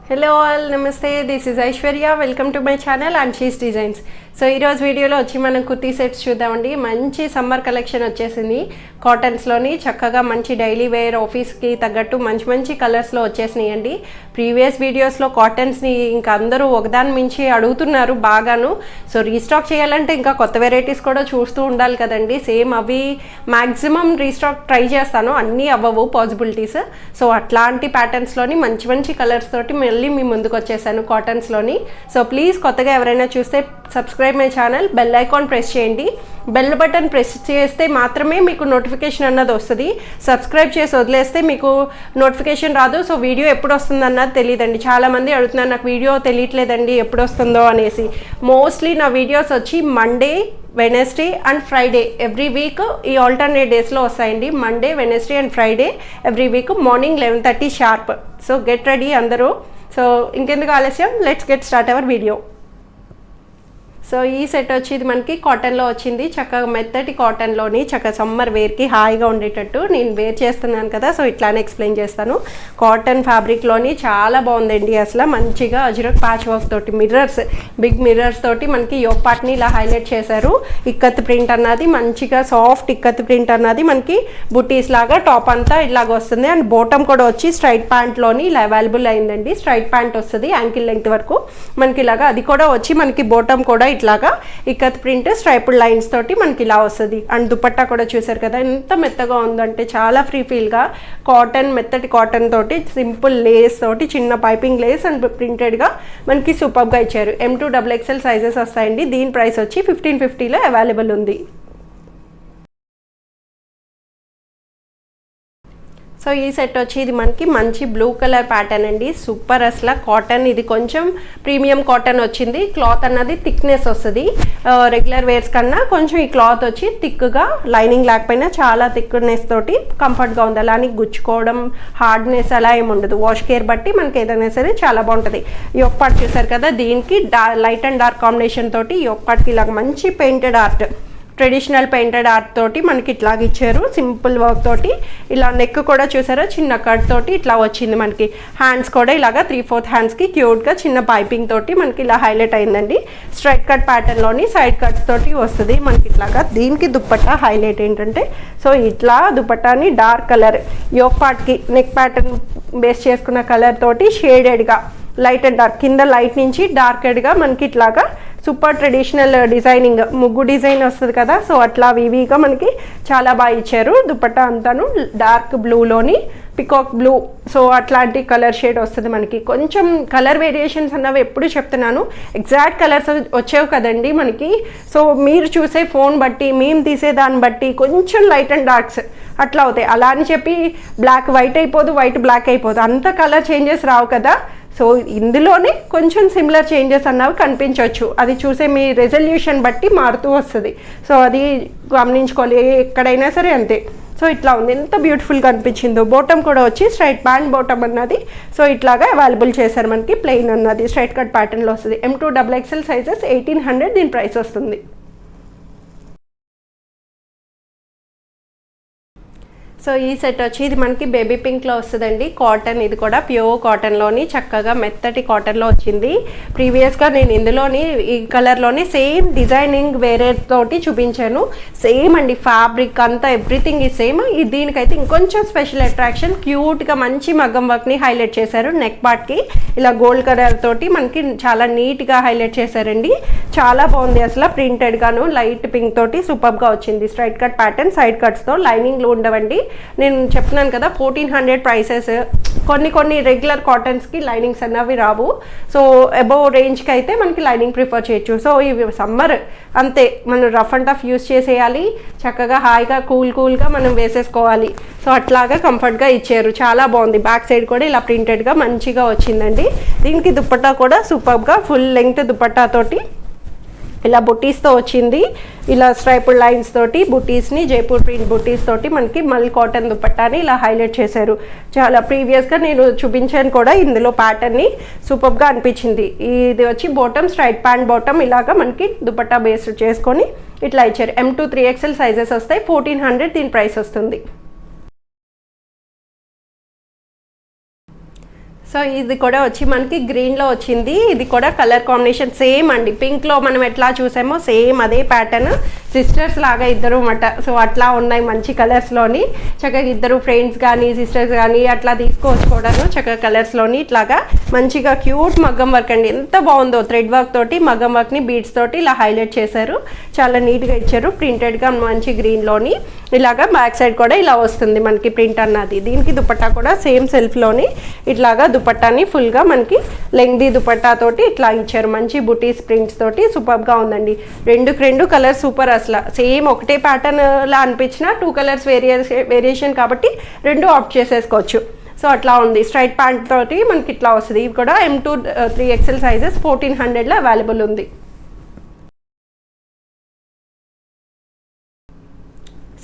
Hello all, namaste. This is Aishwarya. Welcome to my channel Anshi's Designs. So ఈరోజు వీడియోలో వచ్చి మనం kurti sets చూద్దామండి. మంచి సమ్మర్ కలెక్షన్ వచ్చేసింది. కాటన్స్లోని చక్కగా మంచి డైలీ వేర్ ఆఫీస్కి తగ్గట్టు మంచి మంచి కలర్స్లో వచ్చేసినాయండి. ప్రీవియస్ వీడియోస్లో కాటన్స్ని ఇంకా అందరూ ఒకదాని మించి అడుగుతున్నారు బాగాను. సో రీస్టాక్ చేయాలంటే ఇంకా కొత్త వెరైటీస్ కూడా చూస్తూ ఉండాలి కదండి. సేమ్ అవి మ్యాక్సిమం రీస్టాక్ ట్రై చేస్తాను, అన్నీ అవ్వవు పాసిబిలిటీస్. సో అట్లాంటి ప్యాటర్న్స్లోని మంచి మంచి కలర్స్ తోటి మళ్ళీ మీ ముందుకు వచ్చేసాను కాటన్స్లోని. సో ప్లీజ్ కొత్తగా ఎవరైనా చూస్తే subscribe my channel, bell icon press చేయండి. బెల్ బటన్ ప్రెస్ చేస్తే మాత్రమే మీకు నోటిఫికేషన్ అన్నది వస్తుంది. సబ్స్క్రైబ్ చేసి వదిలేస్తే మీకు నోటిఫికేషన్ రాదు. సో వీడియో ఎప్పుడు వస్తుంది అన్నది తెలియదండి. చాలామంది అడుగుతున్నారు, నాకు వీడియో తెలియట్లేదండి ఎప్పుడు వస్తుందో అనేసి. మోస్ట్లీ నా వీడియోస్ వచ్చి Monday, Wednesday and Friday every week ఈ ఆల్టర్నేట్ డేస్లో వస్తాయండి. Monday, Wednesday and Friday every week morning 11:30 sharp. So get ready అందరూ. సో ఇంకెందుకు ఆలస్యం, let's get start our video. So ఈ సెట్ వచ్చి ఇది మనకి కాటన్లో వచ్చింది. చక్కగా మెత్తటి కాటన్లోని చక్కగా సమ్మర్ వేర్కి హాయిగా ఉండేటట్టు నేను వేర్ చేస్తున్నాను కదా. సో ఇట్లానే ఎక్స్ప్లెయిన్ చేస్తాను. కాటన్ ఫ్యాబ్రిక్లోని చాలా బాగుందండి. అసలు మంచిగా అజ్రక్ ప్యాచ్ వర్క్ తోటి మిర్రర్స్, బిగ్ మిర్రర్స్ తోటి మనకి యోక్ పార్ట్ని ఇలా హైలైట్ చేశారు. ఇక్కత్ ప్రింట్ అన్నది మంచిగా సాఫ్ట్ ఇక్కత్ ప్రింట్ అన్నది మనకి బుటీస్ లాగా టాప్ అంతా ఇలాగ వస్తుంది. అండ్ బాటమ్ కూడా వచ్చి స్ట్రైట్ ప్యాంట్లోని ఇలా అవైలబుల్ అయిందండి. స్ట్రైట్ ప్యాంట్ వస్తుంది యాంకిల్ లెంగ్త్ వరకు మనకి ఇలాగా. అది కూడా వచ్చి మనకి బాటమ్ కూడా ఇట్లాగా ఇక్కత్ ప్రింట్ స్ట్రైపుడ్ లైన్స్ తోటి మనకి ఇలా వస్తుంది. అండ్ దుపట్టా కూడా చూసారు కదా ఎంత మెత్తగా ఉందంటే, చాలా ఫ్రీ ఫీల్గా కాటన్, మెత్తటి కాటన్ తోటి సింపుల్ లేస్ తోటి చిన్న పైపింగ్ లేస్ అండ్ ప్రింటెడ్గా మనకి సూపర్గా ఇచ్చారు. M2XXL సైజెస్ వస్తాయండి. దీని ప్రైస్ వచ్చి 1550లో అవైలబుల్ ఉంది. సో ఈ సెట్ వచ్చి ఇది మనకి మంచి బ్లూ కలర్ ప్యాటర్న్ అండి. సూపర్ అసలు కాటన్, ఇది కొంచెం ప్రీమియం కాటన్ వచ్చింది. క్లాత్ అన్నది థిక్నెస్ వస్తుంది. రెగ్యులర్ వేర్స్ కన్నా కొంచెం ఈ క్లాత్ వచ్చి థిక్గా, లైనింగ్ లేకపోయినా చాలా థిక్నెస్ తోటి కంఫర్ట్గా ఉంది. అలా అని గుచ్చుకోవడం, హార్డ్నెస్ అలా ఏమి ఉండదు. వాష్ కేర్ బట్టి మనకి ఏదైనా సరే చాలా బాగుంటుంది. యోక్ పార్ట్ చూసారు కదా, దీనికి లైట్ అండ్ డార్క్ కాంబినేషన్ తోటి యోక్ పార్ట్కి ఇలాగ మంచి painted art, traditional painted art తోటి మనకి ఇట్లాగ ఇచ్చారు. సింపుల్ వర్క్ తోటి ఇలా నెక్ కూడా చూసారా చిన్న కట్ తోటి ఇట్లా వచ్చింది. మనకి హ్యాండ్స్ కూడా ఇలాగా 3/4 హ్యాండ్స్కి క్యూట్గా చిన్న పైపింగ్ తోటి మనకి ఇలా హైలైట్ అయిందండి. స్ట్రైట్ కట్ ప్యాటర్న్లోని సైడ్ కట్స్ తోటి వస్తుంది మనకి ఇట్లాగా. దీనికి దుపట్టా హైలైట్ ఏంటంటే, సో ఇట్లా దుపట్టాని డార్క్ కలర్ యోక్ పార్ట్కి నెక్ ప్యాటర్న్ బేస్ చేసుకున్న కలర్ తోటి షేడెడ్గా లైట్ అండ్ డార్క్, కింద లైట్ నుంచి డార్కెడ్గా మనకి ఇట్లాగా సూపర్ ట్రెడిషనల్ డిజైనింగ్, ముగ్గు డిజైన్ వస్తుంది కదా. సో అట్లా వివిగా మనకి చాలా బాగా ఇచ్చారు. దుపట్టా అంతాను డార్క్ బ్లూలోని పికాక్ బ్లూ, సో అట్లాంటి కలర్ షేడ్ వస్తుంది మనకి. కొంచెం కలర్ వేరియేషన్స్ అన్నవి ఎప్పుడు చెప్తున్నాను, ఎగ్జాక్ట్ కలర్స్ వచ్చేవి కదండి మనకి. సో మీరు చూసే ఫోన్ బట్టి, మేము తీసే దాన్ని బట్టి కొంచెం లైట్ అండ్ డార్క్స్ అట్లా అవుతాయి. అలా అని చెప్పి బ్లాక్ వైట్ అయిపోదు, వైట్ బ్లాక్ అయిపోదు, అంత కలర్ చేంజెస్ రావు కదా. సో ఇందులోనే కొంచెం సిమిలర్ చేంజెస్ అన్నవి కనిపించవచ్చు. అది చూసే మీ రెజల్యూషన్ బట్టి మారుతూ వస్తుంది. సో అది గమనించుకోవాలి ఎక్కడైనా సరే అంతే. సో ఇట్లా ఉంది, ఎంత బ్యూటిఫుల్గా అనిపించిందో. బాటమ్ కూడా వచ్చి స్ట్రైట్ ప్యాంట్ బాటమ్ అన్నది సో ఇట్లాగా అవైలబుల్ చేశారు మనకి. ప్లెయిన్ అన్నది స్ట్రైట్ కట్ ప్యాటర్న్లో వస్తుంది. M2XXL సైజెస్ 1800 దీని ప్రైస్ వస్తుంది. సో ఈ సెట్ వచ్చి ఇది మనకి బేబీ పింక్లో వస్తుందండి. కాటన్, ఇది కూడా ప్యూర్ కాటన్లోని చక్కగా మెత్తటి కాటన్లో వచ్చింది. ప్రీవియస్గా నేను ఇందులోని ఈ కలర్లోని సేమ్ డిజైనింగ్ వేరే తోటి చూపించాను. సేమ్ అండి, ఫ్యాబ్రిక్ అంతా ఎవ్రీథింగ్ ఈ సేమ్. దీనికైతే ఇంకొంచెం స్పెషల్ అట్రాక్షన్, క్యూట్గా మంచి మగ్గం వర్క్ని హైలైట్ చేశారు. నెక్ పార్ట్కి ఇలా గోల్డ్ కలర్ తోటి మనకి చాలా నీట్గా హైలైట్ చేశారండి. చాలా బాగుంది అసలు. ప్రింటెడ్గాను లైట్ పింక్ తోటి సూపర్గా వచ్చింది. స్ట్రైట్ కట్ ప్యాటర్న్, సైడ్ కట్స్తో, లైనింగ్లు ఉండవండి. నేను చెప్తున్నాను కదా 1400 ప్రైసెస్. కొన్ని రెగ్యులర్ కాటన్స్కి లైనింగ్స్ అన్నవి రావు. సో అబోవ్ రేంజ్కి అయితే మనకి లైనింగ్ ప్రిఫర్ చేయొచ్చు. సో ఇవి సమ్మర్ అంతే, మనం రఫ్ అండ్ టఫ్ యూస్ చేసేయాలి, చక్కగా హాయిగా కూల్గా మనం వేసేసుకోవాలి. సో అట్లాగా కంఫర్ట్గా ఇచ్చారు. చాలా బాగుంది. బ్యాక్ సైడ్ కూడా ఇలా ప్రింటెడ్గా మంచిగా వచ్చిందండి. దీనికి దుపట్టా కూడా సూపర్గా ఫుల్ లెంగ్త్ దుపట్టా తోటి ఇలా బుటీస్తో వచ్చింది. ఇలా స్ట్రైపుడ్ లైన్స్ తోటి బుటీస్ని, జైపూర్ ప్రింట్ బుటీస్ తోటి మనకి మల్ కాటన్ దుపట్టాని ఇలా హైలైట్ చేశారు. చాలా ప్రీవియస్గా నేను చూపించాను కూడా ఇందులో ప్యాటర్న్ని. సూపర్గా అనిపించింది. ఇది వచ్చి బాటమ్ స్ట్రైట్ ప్యాంట్ బాటమ్ ఇలాగా మనకి దుపట్టా బేస్ చేసుకొని ఇట్లా ఇచ్చారు. M2XXL సైజెస్ వస్తాయి. 1400 దీని ప్రైస్ వస్తుంది. సో ఇది కూడా వచ్చి మనకి గ్రీన్లో వచ్చింది. ఇది కూడా కలర్ కాంబినేషన్ సేమ్ అండి, పింక్లో మనం ఎట్లా చూసామో సేమ్ అదే ప్యాటర్న్. సిస్టర్స్ లాగా ఇద్దరు అన్నమాట. సో అట్లా ఉన్నాయి మంచి కలర్స్లోని. చక్కగా ఇద్దరు ఫ్రెండ్స్ కానీ సిస్టర్స్ కానీ అట్లా తీసుకోవచ్చు కూడాను. చక్కగా కలర్స్లోని ఇట్లాగా మంచిగా క్యూట్ మగ్గం వర్క్ అండి. ఎంత బాగుందో, థ్రెడ్ వర్క్ తోటి మగ్గం వర్క్ని బీడ్స్ తోటి ఇలా హైలైట్ చేశారు. చాలా నీట్గా ఇచ్చారు. ప్రింటెడ్గా మంచి గ్రీన్లోని ఇలాగా బ్యాక్ సైడ్ కూడా ఇలా వస్తుంది మనకి ప్రింట్ అన్నది. దీనికి దుపట్టా కూడా సేమ్ సెల్ఫ్లోని ఇట్లాగా దుపట్టాని ఫుల్గా మనకి లెంగ్దీ దుపట్టా తోటి ఇట్లా ఇచ్చారు. మంచి బుటీస్ ప్రింట్స్ తోటి సూపర్గా ఉందండి. రెండు కలర్ సూపర్. అసలు సేమ్ ఒకటే ప్యాటర్న్ లా అనిపించిన 2 కలర్స్ వేరియేషన్ కాబట్టి 2 ఆప్ట్ చేసేసుకోవచ్చు. సో అట్లా ఉంది. స్ట్రైట్ ప్యాంట్ తోటి మనకి ఇట్లా వస్తుంది. ఇవి కూడా M2 3XL సైజెస్ 1400లో అవైలబుల్ ఉంది.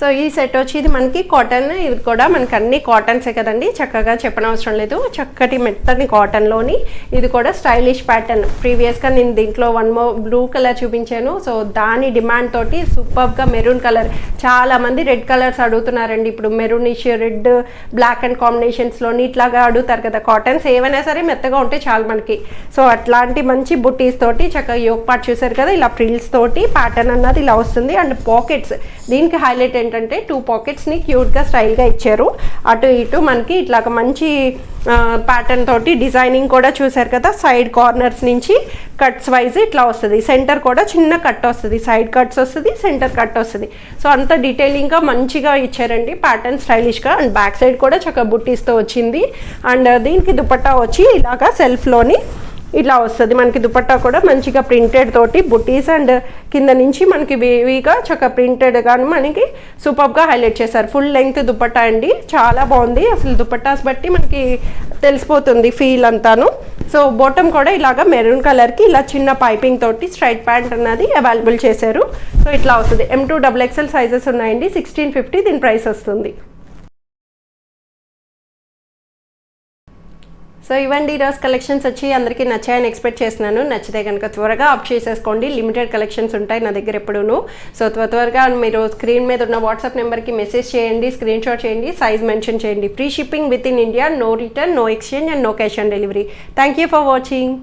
సో ఈ సెట్ వచ్చి ఇది మనకి కాటన్. ఇది కూడా మనకి అన్ని కాటన్సే కదండి, చక్కగా చెప్పనవసరం లేదు. చక్కటి మెత్తని కాటన్లోని ఇది కూడా స్టైలిష్ ప్యాటర్న్. ప్రీవియస్గా నేను దీంట్లో వన్ మోర్ బ్లూ కలర్ చూపించాను. సో దాని డిమాండ్ తోటి సూపర్గా మెరూన్ కలర్, చాలామంది రెడ్ కలర్స్ అడుగుతున్నారండి. ఇప్పుడు మెరూనిష్ రెడ్ బ్లాక్ అండ్ కాంబినేషన్స్లోని ఇట్లాగా అడుగుతారు కదా. కాటన్స్ ఏవైనా సరే మెత్తగా ఉంటే చాలు మనకి. సో అట్లాంటి మంచి బుట్టీస్ తోటి చక్కగా యోక్ పార్ట్ చూసారు కదా, ఇలా ఫ్రిల్స్ తోటి ప్యాటర్న్ అన్నది ఇలా వస్తుంది. అండ్ పాకెట్స్ దీనికి హైలైట్ ఏంటంటే 2 పాకెట్స్ని క్యూట్గా స్టైల్గా ఇచ్చారు. అటు ఇటు మనకి ఇట్లాగ మంచి ప్యాటర్న్ తోటి డిజైనింగ్ కూడా చూసారు కదా. సైడ్ కార్నర్స్ నుంచి కట్స్ వైజ్ ఇట్లా వస్తుంది. సెంటర్ కూడా చిన్న కట్ వస్తుంది, సైడ్ కట్స్ వస్తుంది, సెంటర్ కట్ వస్తుంది. సో అంత డీటెయిలింగ్గా మంచిగా ఇచ్చారండి ప్యాటర్న్ స్టైలిష్గా. అండ్ బ్యాక్ సైడ్ కూడా చక్కగా బుట్టీస్తో వచ్చింది. అండ్ దీనికి దుపట్టా వచ్చి ఇలాగా సెల్ఫ్లోని ఇట్లా వస్తుంది. మనకి దుపట్టా కూడా మంచిగా ప్రింటెడ్ తోటి బుటీస్ అండ్ కింద నుంచి మనకి వేవీగా చక్కగా ప్రింటెడ్ కానీ మనకి సూపర్గా హైలైట్ చేశారు. ఫుల్ లెంగ్త్ దుపట్టా అండి, చాలా బాగుంది. అసలు దుపట్టాస్ బట్టి మనకి తెలిసిపోతుంది ఫీల్ అంతాను. సో బాటమ్ కూడా ఇలాగా మెరూన్ కలర్కి ఇలా చిన్న పైపింగ్ తోటి స్ట్రైట్ ప్యాంట్ అన్నది అవైలబుల్ చేశారు. సో ఇట్లా వస్తుంది. M2 XXL సైజెస్ ఉన్నాయండి. 1650 దీని ప్రైస్ వస్తుంది. సో ఇవ్వండి ఈరోజు కలెక్షన్స్ వచ్చి అందరికీ నచ్చాయని ఎక్స్పెక్ట్ చేస్తున్నాను. నచ్చితే కనుక త్వరగా ఆప్ చేసేసుకోండి. లిమిటెడ్ కలెక్షన్స్ ఉంటాయి నా దగ్గర ఎప్పుడూను. సో త్వరగా మీరు స్క్రీన్ మీద ఉన్న వాట్సాప్ నెంబర్కి మెసేజ్ చేయండి, స్క్రీన్ షాట్ చేయండి, సైజ్ మెన్షన్ చేయండి. Free shipping within India, no return, no exchange and no cash on delivery. Thank you for watching.